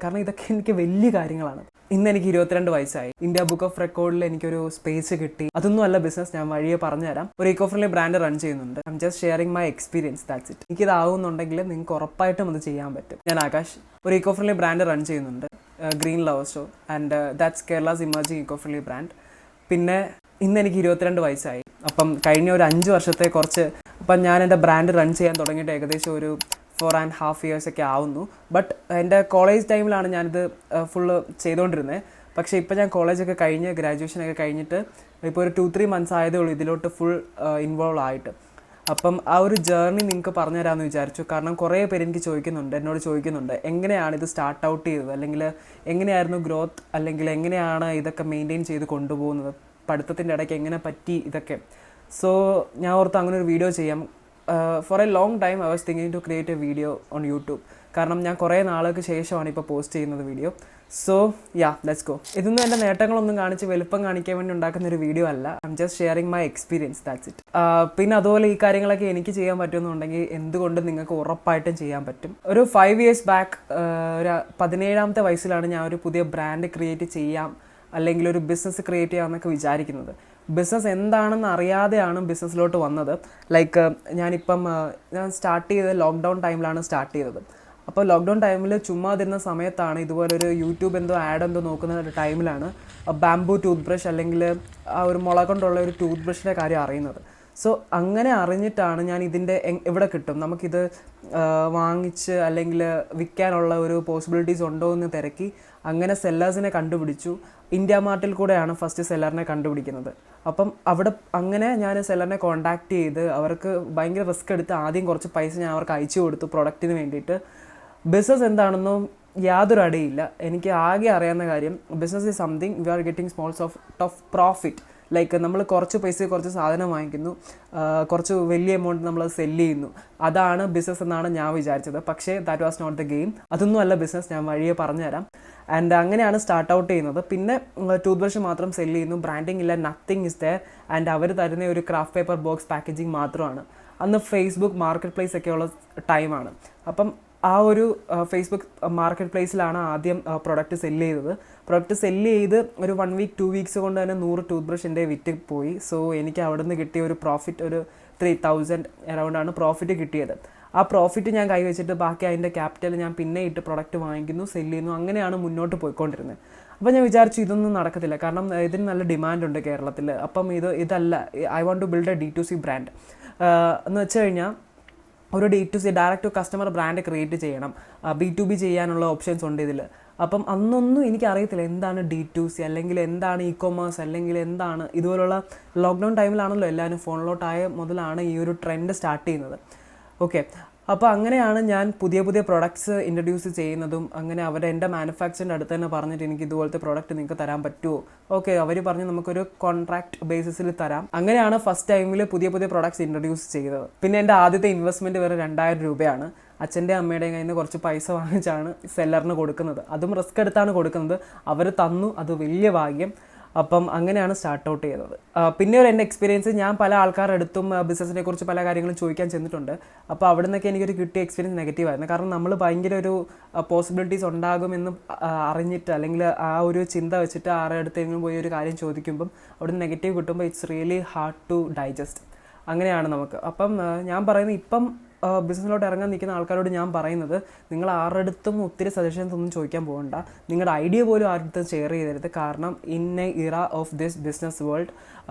കാരണം ഇതൊക്കെ എനിക്ക് വലിയ കാര്യങ്ങളാണ്. ഇന്ന് എനിക്ക് 22 വയസ്സായി. ഇന്ത്യ ബുക്ക് ഓഫ് റെക്കോർഡിൽ എനിക്കൊരു സ്പേസ് കിട്ടി. അതൊന്നും അല്ല ബിസിനസ്, ഞാൻ വഴിയെ പറഞ്ഞുതരാം. ഒരു ഇക്കോ ഫ്രണ്ട്ലി ബ്രാൻഡ് റൺ ചെയ്യുന്നുണ്ട്. I'm just sharing my experience, that's it. എനിക്കിതാവുന്നുണ്ടെങ്കിൽ നിങ്ങൾക്ക് ഉറപ്പായിട്ടും അത് ചെയ്യാൻ പറ്റും. ഞാൻ ആകാശ്, ഒരു ഇക്കോ ഫ്രണ്ട്ലി ബ്രാൻഡ് റൺ ചെയ്യുന്നുണ്ട്, green lover store, and that's Kerala's emerging eco friendly brand. പിന്നെ ഇന്ന് എനിക്ക് 22 വയസ്സായി. അപ്പം കഴിഞ്ഞ ഒരു 5 വർഷത്തെ അപ്പം ഞാൻ എൻ്റെ ബ്രാൻഡ് റൺ ചെയ്യാൻ തുടങ്ങിയിട്ട് ഏകദേശം ഒരു 4.5 years ഒക്കെ ആവുന്നു. ബട്ട് എൻ്റെ കോളേജ് ടൈമിലാണ് ഞാനിത് ഫുള്ള് ചെയ്തുകൊണ്ടിരുന്നത്. പക്ഷേ ഇപ്പോൾ ഞാൻ കോളേജൊക്കെ കഴിഞ്ഞ് ഗ്രാജുവേഷനൊക്കെ കഴിഞ്ഞിട്ട് ഇപ്പോൾ ഒരു 2-3 months ആയതേ ഉള്ളൂ ഇതിലോട്ട് ഫുൾ ഇൻവോൾവ് ആയിട്ട്. അപ്പം ആ ഒരു ജേർണി നിങ്ങൾക്ക് പറഞ്ഞു തരാമെന്ന് വിചാരിച്ചു. കാരണം കുറേ പേര് എന്നോട് ചോദിക്കുന്നുണ്ട് എങ്ങനെയാണ് ഇത് സ്റ്റാർട്ട് ഔട്ട് ചെയ്തത്, അല്ലെങ്കിൽ എങ്ങനെയായിരുന്നു ഗ്രോത്ത്, അല്ലെങ്കിൽ എങ്ങനെയാണ് ഇതൊക്കെ മെയിൻറ്റെയിൻ ചെയ്ത് കൊണ്ടുപോകുന്നത്, പഠിത്തത്തിൻ്റെ ഇടയ്ക്ക് എങ്ങനെ പറ്റി ഇതൊക്കെ. സോ ഞാൻ ഓർത്ത് അങ്ങനെ ഒരു വീഡിയോ ചെയ്യാം. For a long time I was thinking to create a video on YouTube. കാരണം ഞാൻ കുറേ നാളുകൾക്ക് ശേഷമാണ് ഇപ്പോൾ പോസ്റ്റ് ചെയ്യുന്നത് വീഡിയോ. So let's go. ഇതൊന്നും എൻ്റെ നേട്ടങ്ങളൊന്നും കാണിച്ച് വലുപ്പം കാണിക്കാൻ വേണ്ടി ഉണ്ടാക്കുന്ന ഒരു വീഡിയോ അല്ല. I am just sharing my experience, that's it. പിന്നെ അതുപോലെ ഈ കാര്യങ്ങളൊക്കെ എനിക്ക് ചെയ്യാൻ പറ്റുമെന്നുണ്ടെങ്കിൽ എന്തുകൊണ്ട് നിങ്ങൾക്ക് ഉറപ്പായിട്ടും ചെയ്യാൻ പറ്റും. ഒരു 5 years ബാക്ക്, ഒരു 17ാമത്തെ വയസ്സിലാണ് ഞാൻ ഒരു പുതിയ ബ്രാൻഡ് ക്രിയേറ്റ് ചെയ്യാം, അല്ലെങ്കിൽ ഒരു ബിസിനസ് ക്രിയേറ്റ് ചെയ്യാമെന്നൊക്കെ വിചാരിക്കുന്നത്. ബിസിനസ് എന്താണെന്ന് അറിയാതെയാണ് ബിസിനസ്സിലോട്ട് വന്നത്. ലൈക്ക് ഞാൻ സ്റ്റാർട്ട് ചെയ്തത് ലോക്ക്ഡൗൺ ടൈമിലാണ് സ്റ്റാർട്ട് ചെയ്തത്. അപ്പോൾ ലോക്ക്ഡൗൺ ടൈമിൽ ചുമ്മാ തരുന്ന സമയത്താണ് ഇതുപോലൊരു യൂട്യൂബ് ആഡ് നോക്കുന്ന ഒരു ടൈമിലാണ് ബാംബു ടൂത്ത് ബ്രഷ്, അല്ലെങ്കിൽ ആ ഒരു മുള കൊണ്ടുള്ള ഒരു ടൂത്ത് ബ്രഷിൻ്റെ കാര്യം അറിയുന്നത്. സോ അങ്ങനെ അറിഞ്ഞിട്ടാണ് ഞാൻ ഇതിൻ്റെ എവിടെ കിട്ടും, നമുക്കിത് വാങ്ങിച്ച് അല്ലെങ്കിൽ വിൽക്കാനുള്ള ഒരു പോസിബിലിറ്റീസ് ഉണ്ടോ എന്ന് തിരക്കി അങ്ങനെ സെല്ലേഴ്സിനെ കണ്ടുപിടിച്ചു. ഇന്ത്യ മാർട്ടിൽ കൂടെയാണ് ഫസ്റ്റ് സെല്ലറിനെ കണ്ടുപിടിക്കുന്നത്. അപ്പം അവിടെ അങ്ങനെ ഞാൻ സെല്ലറിനെ കോൺടാക്ട് ചെയ്ത് അവർക്ക് ഭയങ്കര റിസ്ക് എടുത്ത് ആദ്യം കുറച്ച് പൈസ ഞാൻ അവർക്ക് അയച്ചു കൊടുത്തു പ്രൊഡക്റ്റിന് വേണ്ടിയിട്ട്. ബിസിനസ് എന്താണെന്നും യാതൊരു അടിയില്ല. എനിക്ക് ആകെ അറിയാവുന്ന കാര്യം business is something we are getting small of profit. Like നമ്മൾ കുറച്ച് പൈസ കുറച്ച് സാധനം വാങ്ങിക്കുന്നു, കുറച്ച് വലിയ എമൗണ്ട് നമ്മൾ സെല്ല് ചെയ്യുന്നു. അതാണ് ബിസിനസ് എന്നാണ് ഞാൻ വിചാരിച്ചത്. പക്ഷേ that was not the game. അതൊന്നും അല്ല ബിസിനസ്, ഞാൻ വഴിയെ പറഞ്ഞുതരാം. ആൻഡ് അങ്ങനെയാണ് സ്റ്റാർട്ട് ഔട്ട് ചെയ്യുന്നത്. പിന്നെ ടൂത്ത് ബ്രഷ് മാത്രം സെല്ല് ചെയ്യുന്നു, ബ്രാൻഡിങ് ഇല്ല, നത്തിങ് ഇസ് ദെയർ. ആൻഡ് അവർ തരുന്ന ഒരു ക്രാഫ്റ്റ് പേപ്പർ ബോക്സ് പാക്കേജിങ് മാത്രമാണ്. അന്ന് ഫേസ്ബുക്ക് മാർക്കറ്റ് പ്ലേസ് ഒക്കെയുള്ള ടൈമാണ്. അപ്പം ആ ഒരു ഫേസ്ബുക്ക് മാർക്കറ്റ് പ്ലേസിലാണ് ആദ്യം പ്രൊഡക്റ്റ് സെല്ല് ചെയ്തത്. പ്രൊഡക്റ്റ് സെല്ല് ചെയ്ത് ഒരു 1 week 2 weeks കൊണ്ട് തന്നെ 100 ടൂത്ത് ബ്രഷ് എൻ്റെ വിറ്റ് പോയി. സോ എനിക്ക് അവിടെ നിന്ന് കിട്ടിയ ഒരു പ്രോഫിറ്റ് ഒരു 3,000 അറൗണ്ടാണ് പ്രോഫിറ്റ് കിട്ടിയത്. ആ പ്രോഫിറ്റ് ഞാൻ കൈവച്ചിട്ട് ബാക്കി അതിൻ്റെ ക്യാപിറ്റൽ ഞാൻ പിന്നെ ഇട്ട് പ്രൊഡക്റ്റ് വാങ്ങിക്കുന്നു, സെല്ല് ചെയ്യുന്നു. അങ്ങനെയാണ് മുന്നോട്ട് പോയിക്കൊണ്ടിരുന്നത്. അപ്പോൾ ഞാൻ വിചാരിച്ചു ഇതൊന്നും നടക്കത്തില്ല, കാരണം ഇതിന് നല്ല ഡിമാൻഡുണ്ട് കേരളത്തിൽ. അപ്പം ഇതല്ല, I want to build a D2C brand എന്ന് വെച്ച് കഴിഞ്ഞാൽ ഒരു D2C direct to customer brand create ചെയ്യണം. B2B ചെയ്യാനുള്ള ഓപ്ഷൻസ് ഉണ്ട് ഇതിൽ. അപ്പം അന്നൊന്നും എനിക്കറിയത്തില്ല എന്താണ് D2C, അല്ലെങ്കിൽ എന്താണ് ഇ-കൊമേഴ്സ്, അല്ലെങ്കിൽ എന്താണ് ഇതുപോലുള്ള ലോക്ക്ഡൗൺ ടൈമിലാണല്ലോ എല്ലാവരും ഫോണിലോട്ടായ മുതലാണ് ഈ ഒരു ട്രെൻഡ് സ്റ്റാർട്ട് ചെയ്യുന്നത്. ഓക്കെ, അപ്പോൾ അങ്ങനെയാണ് ഞാൻ പുതിയ പ്രൊഡക്ട്സ് ഇൻട്രൊഡ്യൂസ് ചെയ്യുന്നതും. അങ്ങനെ എൻ്റെ മാനുഫാക്ചറിൻ്റെ അടുത്ത് തന്നെ പറഞ്ഞിട്ട് എനിക്ക് ഇതുപോലത്തെ പ്രോഡക്റ്റ് നിങ്ങൾക്ക് തരാൻ പറ്റുമോ? ഓക്കെ, അവർ പറഞ്ഞ് നമുക്കൊരു കോൺട്രാക്ട് ബേസിസിൽ തരാം. അങ്ങനെയാണ് ഫസ്റ്റ് ടൈമിൽ പുതിയ പ്രൊഡക്ട്സ് ഇൻട്രൊഡ്യൂസ് ചെയ്തത്. പിന്നെ എൻ്റെ ആദ്യത്തെ ഇൻവെസ്റ്റ്മെൻറ്റ് വെറും 2000 രൂപയാണ്. അച്ഛൻ്റെ അമ്മയുടെയും കയ്യിൽ നിന്ന് കുറച്ച് പൈസ വാങ്ങിച്ചാണ് സെല്ലറിന് കൊടുക്കുന്നത്. അതും റിസ്ക് എടുത്താണ് കൊടുക്കുന്നത്. അവർ തന്നു, അത് വലിയ ഭാഗ്യം. അപ്പം അങ്ങനെയാണ് സ്റ്റാർട്ട് ഔട്ട് ചെയ്തത്. പിന്നെ എൻ്റെ എക്സ്പീരിയൻസ്, ഞാൻ പല ആൾക്കാരുടെ അടുത്തും ബിസിനസ്സിനെ കുറിച്ച് പല കാര്യങ്ങളും ചോദിക്കാൻ ചെന്നിട്ടുണ്ട്. അപ്പോൾ അവിടെ നിന്നൊക്കെ എനിക്കൊരു കിട്ടിയ എക്സ്പീരിയൻസ് നെഗറ്റീവായിരുന്നു. കാരണം നമ്മൾ ഭയങ്കര ഒരു പോസിബിലിറ്റീസ് ഉണ്ടാകുമെന്ന് അറിഞ്ഞിട്ട്, അല്ലെങ്കിൽ ആ ഒരു ചിന്ത വെച്ചിട്ട് ആരുടെ അടുത്തെങ്കിലും പോയി ഒരു കാര്യം ചോദിക്കുമ്പം അവിടെ നെഗറ്റീവ് കിട്ടുമ്പോൾ it's really hard to digest. അങ്ങനെയാണ് നമുക്ക്. അപ്പം ഞാൻ പറയുന്നത്, ഇപ്പം ബിസിനസ്സിലോട്ട് ഇറങ്ങാൻ നിൽക്കുന്ന ആൾക്കാരോട് ഞാൻ പറയുന്നത്, നിങ്ങൾ ആരുടെ അടുത്തും ഒത്തിരി സജഷൻസ് ഒന്നും ചോദിക്കാൻ പോകണ്ട. നിങ്ങളുടെ ഐഡിയ പോലും ആരുടെ അടുത്തും ഷെയർ ചെയ്തരുത്. കാരണം ഇൻ എ ഇറ ഓഫ് ദിസ് ബിസിനസ് വേൾഡ്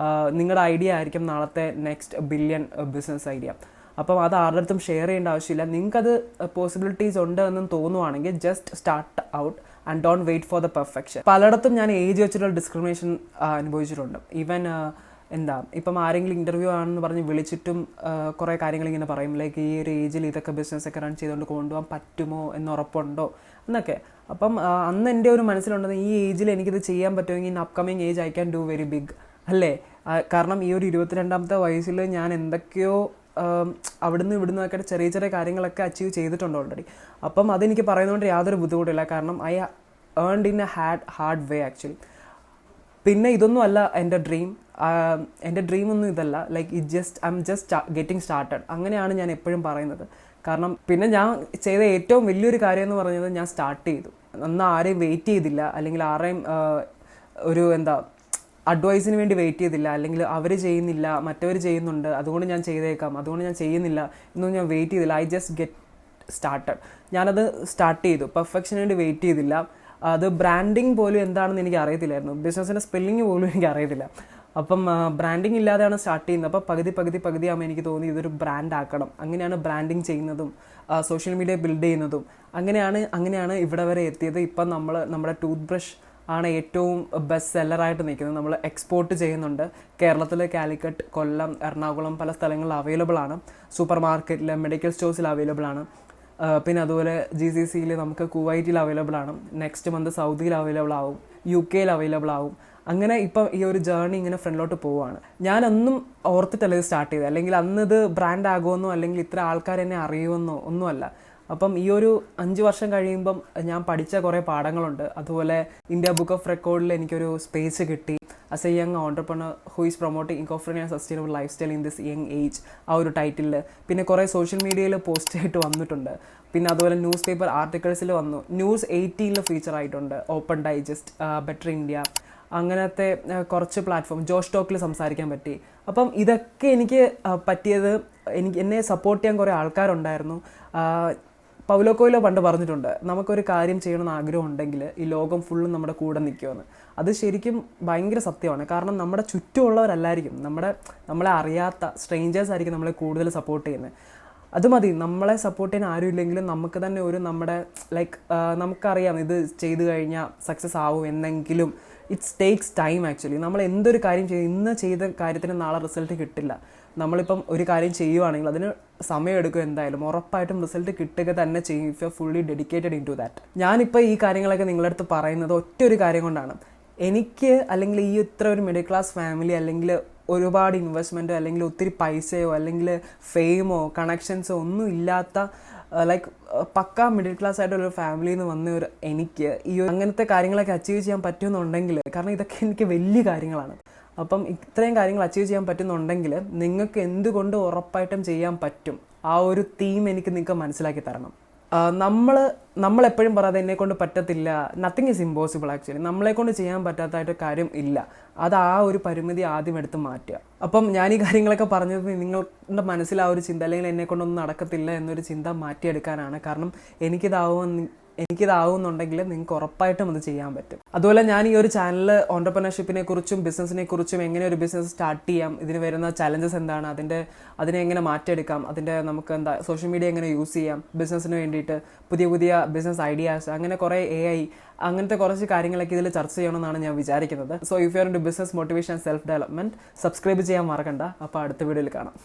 നിങ്ങളുടെ ഐഡിയ ആയിരിക്കും നാളത്തെ നെക്സ്റ്റ് ബില്യൺ ബിസിനസ് ഐഡിയ. അപ്പം അത് ആരുടെ അടുത്തും ഷെയർ ചെയ്യേണ്ട ആവശ്യമില്ല. നിങ്ങൾക്കത് പോസിബിലിറ്റീസ് ഉണ്ട് എന്ന് തോന്നുവാണെങ്കിൽ just start out and don't wait for the perfection. പലയിടത്തും ഞാൻ ഏജ് വെച്ചിട്ടുള്ള ഡിസ്ക്രിമിനേഷൻ അനുഭവിച്ചിട്ടുണ്ട്. ഈവൻ ഇപ്പം ആരെങ്കിലും ഇൻ്റർവ്യൂ ആണെന്ന് പറഞ്ഞ് വിളിച്ചിട്ടും കുറേ കാര്യങ്ങൾ ഇങ്ങനെ പറയും, ലൈക്ക് ഈ ഒരു ഏജിൽ ഇതൊക്കെ ബിസിനസ്സൊക്കെ റൺ ചെയ്തുകൊണ്ട് കൊണ്ടുപോകാൻ പറ്റുമോ എന്ന് ഉറപ്പുണ്ടോ എന്നൊക്കെ. അപ്പം അന്ന് എൻ്റെ ഒരു മനസ്സിലുണ്ടെന്ന്, ഈ ഏജിൽ എനിക്കിത് ചെയ്യാൻ പറ്റുമെങ്കിൽ in upcoming age I can do very big അല്ലേ. കാരണം ഈ ഒരു 22ാമത്തെ വയസ്സിൽ ഞാൻ എന്തൊക്കെയോ അവിടുന്ന് ഒക്കെ ചെറിയ കാര്യങ്ങളൊക്കെ അച്ചീവ് ചെയ്തിട്ടുണ്ട് ഓൾറെഡി. അപ്പം അതെനിക്ക് പറയുന്നതുകൊണ്ട് യാതൊരു ബുദ്ധിമുട്ടില്ല. കാരണം I earned in A hard way actually. പിന്നെ ഇതൊന്നും അല്ല എൻ്റെ ഡ്രീം ഒന്നും ഇതല്ല. Like I am just getting started. അങ്ങനെയാണ് ഞാൻ എപ്പോഴും പറയുന്നത്. കാരണം പിന്നെ ഞാൻ ചെയ്ത ഏറ്റവും വലിയൊരു കാര്യം എന്ന് പറയുന്നത്, ഞാൻ സ്റ്റാർട്ട് ചെയ്തു. അന്ന് ആരെയും വെയിറ്റ് ചെയ്തില്ല, അല്ലെങ്കിൽ ആരെയും ഒരു അഡ്വൈസിന് വേണ്ടി വെയിറ്റ് ചെയ്തില്ല, അല്ലെങ്കിൽ അവർ ചെയ്യുന്നില്ല മറ്റവർ ചെയ്യുന്നുണ്ട് അതുകൊണ്ട് ഞാൻ ചെയ്തേക്കാം, അതുകൊണ്ട് ഞാൻ ചെയ്യുന്നില്ല എന്നൊന്നും ഞാൻ വെയിറ്റ് ചെയ്തില്ല. I just get started. ഞാനത് സ്റ്റാർട്ട് ചെയ്തു. പെർഫെക്ഷന് വേണ്ടി വെയിറ്റ് ചെയ്തില്ല. അത് ബ്രാൻഡിങ് പോലും എന്താണെന്ന് എനിക്ക് അറിയത്തില്ലായിരുന്നു. ബിസിനസ്സിൻ്റെ സ്പെല്ലിങ് പോലും എനിക്ക് അറിയത്തില്ല. അപ്പം ബ്രാൻഡിങ് ഇല്ലാതെയാണ് സ്റ്റാർട്ട് ചെയ്യുന്നത്. അപ്പോൾ പകുതി ആകുമ്പോൾ എനിക്ക് തോന്നി ഇതൊരു ബ്രാൻഡ് ആക്കണം. അങ്ങനെയാണ് ബ്രാൻഡിങ് ചെയ്യുന്നതും സോഷ്യൽ മീഡിയ ബിൽഡ് ചെയ്യുന്നതും. അങ്ങനെയാണ് ഇവിടെ വരെ എത്തിയത്. ഇപ്പം നമ്മുടെ ടൂത്ത് ബ്രഷ് ആണ് ഏറ്റവും ബെസ്റ്റ് സെല്ലറായിട്ട് നിൽക്കുന്നത്. നമ്മൾ എക്സ്പോർട്ട് ചെയ്യുന്നുണ്ട്. കേരളത്തിൽ കാലിക്കറ്റ്, കൊല്ലം, എറണാകുളം പല സ്ഥലങ്ങളിൽ അവൈലബിൾ ആണ്. സൂപ്പർ മാർക്കറ്റിൽ, മെഡിക്കൽ സ്റ്റോഴ്സിൽ അവൈലബിൾ ആണ്. പിന്നെ അതുപോലെ GCCയിൽ നമുക്ക് കുവൈറ്റിൽ അവൈലബിൾ ആണ്. നെക്സ്റ്റ് മന്ത് സൗദിയിൽ അവൈലബിൾ ആവും, UK അവൈലബിൾ ആവും. അങ്ങനെ ഇപ്പം ഈ ഒരു ജേർണി ഇങ്ങനെ ഫ്രണ്ടിലോട്ട് പോവുകയാണ്. ഞാനൊന്നും ഓർത്തിട്ടല്ല ഇത് സ്റ്റാർട്ട് ചെയ്തത്, അല്ലെങ്കിൽ അന്നത് ബ്രാൻഡ് ആകുമെന്നോ അല്ലെങ്കിൽ ഇത്ര ആൾക്കാർ എന്നെ അറിയുമെന്നോ ഒന്നുമല്ല. അപ്പം ഈ ഒരു 5 വർഷം കഴിയുമ്പം ഞാൻ പഠിച്ച കുറേ പാഠങ്ങളുണ്ട്. അതുപോലെ ഇന്ത്യ ബുക്ക് ഓഫ് റെക്കോർഡിൽ എനിക്കൊരു സ്പേസ് കിട്ടി. As A young entrepreneur who is promoting eco friendly and sustainable life style in this young age, ആ ഒരു ടൈറ്റിലിൽ. പിന്നെ കുറേ സോഷ്യൽ മീഡിയയിൽ പോസ്റ്റ് ആയിട്ട് വന്നിട്ടുണ്ട്. പിന്നെ അതുപോലെ ന്യൂസ് പേപ്പർ ആർട്ടിക്കിൾസിൽ വന്നു. News 18 ഫീച്ചർ ആയിട്ടുണ്ട്. ഓപ്പൺ ഡൈജസ്റ്റ്, ബെറ്റർ ഇന്ത്യ, അങ്ങനത്തെ കുറച്ച് പ്ലാറ്റ്ഫോം, ജോഷ് ടോക്കിൽ സംസാരിക്കാൻ പറ്റി. അപ്പം ഇതൊക്കെ എനിക്ക് പറ്റിയത്, എന്നെ സപ്പോർട്ട് ചെയ്യാൻ കുറേ ആൾക്കാരുണ്ടായിരുന്നു. പൗലോ കൊയ്ലോ പണ്ട് പറഞ്ഞിട്ടുണ്ട്, നമുക്കൊരു കാര്യം ചെയ്യണമെന്ന് ആഗ്രഹം ഉണ്ടെങ്കിൽ ഈ ലോകം ഫുള്ളും നമ്മുടെ കൂടെ നിൽക്കുമെന്ന്. അത് ശരിക്കും ഭയങ്കര സത്യമാണ്. കാരണം നമ്മുടെ ചുറ്റുമുള്ളവരല്ലായിരിക്കും, നമ്മളെ അറിയാത്ത സ്ട്രേഞ്ചേഴ്സ് ആയിരിക്കും നമ്മളെ കൂടുതൽ സപ്പോർട്ട് ചെയ്യുന്നത്. അത് മതി. നമ്മളെ സപ്പോർട്ട് ചെയ്യാൻ ആരും ഇല്ലെങ്കിലും നമുക്ക് തന്നെ നമുക്കറിയാം ഇത് ചെയ്ത് കഴിഞ്ഞാൽ സക്സസ് ആവും എന്നെങ്കിലും. It's takes time actually. നമ്മൾ എന്തൊരു കാര്യം ചെയ്യും, ഇന്ന് ചെയ്ത കാര്യത്തിന് നാളെ റിസൾട്ട് കിട്ടില്ല. നമ്മളിപ്പം ഒരു കാര്യം ചെയ്യുവാണെങ്കിൽ അതിന് സമയമെടുക്കും എന്തായാലും. ഉറപ്പായിട്ടും റിസൾട്ട് കിട്ടുക തന്നെ ചെയ്യും if you are fully dedicated in to that. ഞാനിപ്പോൾ ഈ കാര്യങ്ങളൊക്കെ നിങ്ങളുടെ അടുത്ത് പറയുന്നത് ഒറ്റ ഒരു കാര്യം കൊണ്ടാണ്. എനിക്ക്, അല്ലെങ്കിൽ ഈ ഇത്ര ഒരു മിഡിൽ ക്ലാസ് ഫാമിലി, അല്ലെങ്കിൽ ഒരുപാട് ഇൻവെസ്റ്റ്മെൻറ്റോ അല്ലെങ്കിൽ ഒത്തിരി പൈസയോ അല്ലെങ്കിൽ ഫെയിമോ കണക്ഷൻസോ ഒന്നും ഇല്ലാത്ത പക്കാ മിഡിൽ ക്ലാസ് ആയിട്ടുള്ളൊരു ഫാമിലിയിൽ നിന്ന് വന്ന എനിക്ക് ഈ അങ്ങനത്തെ കാര്യങ്ങളൊക്കെ അച്ചീവ് ചെയ്യാൻ പറ്റുമെന്നുണ്ടെങ്കിൽ, കാരണം ഇതൊക്കെ എനിക്ക് വലിയ കാര്യങ്ങളാണ്. അപ്പം ഇത്രയും കാര്യങ്ങൾ അച്ചീവ് ചെയ്യാൻ പറ്റുന്നുണ്ടെങ്കിൽ നിങ്ങൾക്ക് എന്തുകൊണ്ട് ഉറപ്പായിട്ടും ചെയ്യാൻ പറ്റും. ആ ഒരു തീം എനിക്ക് നിങ്ങൾക്ക് മനസ്സിലാക്കി തരണം. നമ്മളെപ്പോഴും പറയാതെ എന്നെക്കൊണ്ട് പറ്റത്തില്ല, നത്തിങ് ഈസ് ഇമ്പോസിബിൾ. ആക്ച്വലി നമ്മളെക്കൊണ്ട് ചെയ്യാൻ പറ്റാത്തതായിട്ട് കാര്യം ഇല്ല. അത് ആ ഒരു പരിമിതി ആദ്യം എടുത്ത് മാറ്റുക. അപ്പം ഞാൻ ഈ കാര്യങ്ങളൊക്കെ പറഞ്ഞത് നിങ്ങളുടെ മനസ്സിൽ ആ ഒരു ചിന്ത, അല്ലെങ്കിൽ എന്നെക്കൊണ്ടൊന്നും നടക്കത്തില്ല എന്നൊരു ചിന്ത മാറ്റിയെടുക്കാനാണ്. കാരണം എനിക്കിതാവുന്നുണ്ടെങ്കിൽ നിങ്ങൾക്ക് ഉറപ്പായിട്ടും അത് ചെയ്യാൻ പറ്റും. അതുപോലെ ഞാൻ ഈ ഒരു ചാനൽ ഓൺടർപ്രണർഷിപ്പിനെ കുറിച്ചും ബിസിനസ്സിനെ കുറിച്ചും, എങ്ങനെ ഒരു ബിസിനസ് സ്റ്റാർട്ട് ചെയ്യാം, ഇതിന് വരുന്ന ചലഞ്ചസ് എന്താണ്, അതിനെ എങ്ങനെ മാറ്റിയെടുക്കാം, നമുക്ക് സോഷ്യൽ മീഡിയ എങ്ങനെ യൂസ് ചെയ്യാം ബിസിനസ്സിന് വേണ്ടിയിട്ട്, പുതിയ ബിസിനസ് ഐഡിയാസ്, അങ്ങനെ കുറേ AI, അങ്ങനത്തെ കുറച്ച് കാര്യങ്ങളൊക്കെ ഇതിൽ ചർച്ച ചെയ്യണമെന്നാണ് ഞാൻ വിചാരിക്കുന്നത്. So if you are in to business motivation and self development, subscribe ചെയ്യാൻ മറക്കണ്ട. അപ്പോൾ അടുത്ത വീഡിയോയിൽ കാണാം.